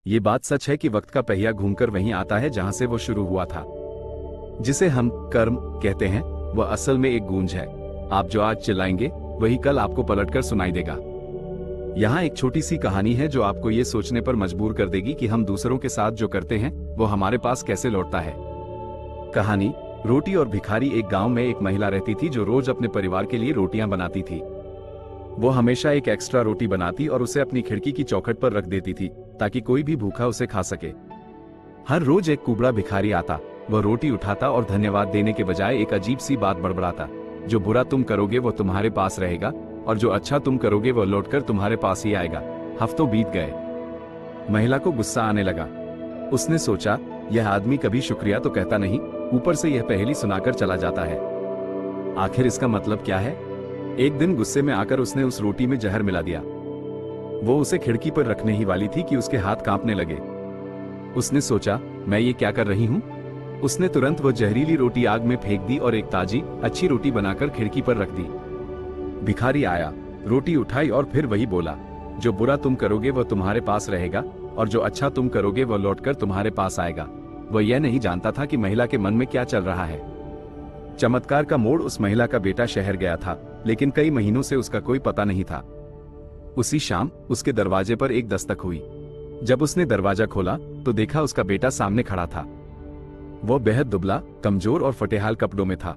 ये बात सच है कि वक्त का पहिया घूमकर वहीं आता है जहां से वो शुरू हुआ था। जिसे हम कर्म कहते हैं, वह असल में एक गूंज है। आप जो आज चिल्लाएंगे वही कल आपको पलटकर सुनाई देगा। यहाँ एक छोटी सी कहानी है जो आपको ये सोचने पर मजबूर कर देगी कि हम दूसरों के साथ जो करते हैं वो हमारे पास कैसे लौटता है। कहानी रोटी और भिखारी। एक गांव में एक महिला रहती थी जो रोज अपने परिवार के लिए रोटियां बनाती थी। वो हमेशा एक एक्स्ट्रा रोटी बनाती और उसे अपनी खिड़की की चौखट पर रख देती थी ताकि कोई भी भूखा उसे खा सके। हर रोज एक कुबड़ा भिखारी आता। वह रोटी उठाता और धन्यवाद देने के बजाय एक अजीब सी बात बड़बड़ाता। जो बुरा तुम करोगे वो तुम्हारे पास रहेगा और जो अच्छा तुम करोगे वो लौटकर तुम्हारे पास ही आएगा। हफ्तों बीत गए। महिला को गुस्सा आने लगा। उसने सोचा, यह आदमी कभी शुक्रिया तो कहता नहीं, ऊपर से यह पहेली सुनाकर चला जाता है। आखिर इसका मतलब क्या है? एक दिन गुस्से में आकर उसने उस रोटी में जहर मिला दिया। वो उसे खिड़की पर रखने ही वाली थी कि उसके हाथ कांपने लगे। उसने सोचा, मैं ये क्या कर रही हूँ? उसने तुरंत वो जहरीली रोटी आग में फेंक दी और एक ताजी अच्छी रोटी बनाकर खिड़की पर रख दी। भिखारी आया, रोटी उठाई और फिर वही बोला, जो बुरा तुम करोगे वो तुम्हारे पास रहेगा और जो अच्छा तुम करोगे वो लौटकर तुम्हारे पास आएगा। वह यह नहीं जानता था कि महिला के मन में क्या चल रहा है। चमत्कार का मोड़ उस महिला का बेटा शहर गया था, लेकिन कई महीनों से उसका कोई पता नहीं था। उसी शाम उसके दरवाजे पर एक दस्तक हुई। जब उसने दरवाजा खोला तो देखा उसका बेटा सामने खड़ा था। वो बेहद दुबला, कमजोर और फटेहाल कपड़ों में था।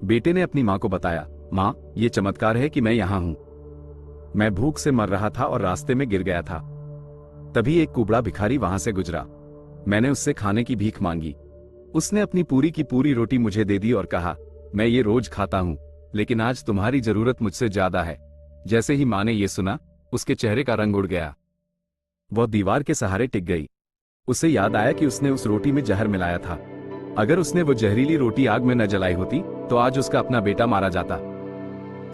बेटे ने अपनी माँ को बताया, माँ, ये चमत्कार है कि मैं यहाँ हूँ। मैं भूख से मर रहा था और रास्ते में गिर गया था। तभी एक कुबड़ा भिखारी वहां से गुजरा। मैंने उससे खाने की भीख मांगी। उसने अपनी पूरी की पूरी रोटी मुझे दे दी और कहा, मैं ये रोज खाता हूँ, लेकिन आज तुम्हारी जरूरत मुझसे ज्यादा है। जैसे ही माँ ने ये सुना, उसके चेहरे का रंग उड़ गया। वह दीवार के सहारे टिक गई। उसे याद आया कि उसने उस रोटी में जहर मिलाया था। अगर उसने वो जहरीली रोटी आग में न जलाई होती तो आज उसका अपना बेटा मारा जाता।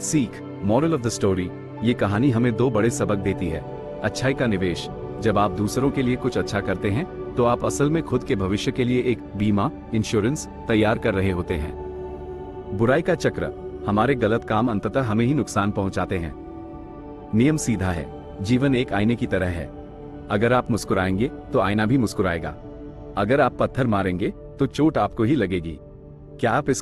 सीख, मॉरल ऑफ द स्टोरी, ये कहानी हमें दो बड़े सबक देती है। अच्छाई का निवेश, जब आप दूसरों के लिए कुछ अच्छा करते हैं तो आप असल में खुद के भविष्य के लिए एक बीमा, इंश्योरेंस तैयार कर रहे होते हैं। बुराई का चक्र, हमारे गलत काम अंततः हमें ही नुकसान पहुंचाते हैं। नियम सीधा है, जीवन एक आईने की तरह है। अगर आप मुस्कुराएंगे तो आईना भी मुस्कुराएगा। अगर आप पत्थर मारेंगे तो चोट आपको ही लगेगी। क्या आप इस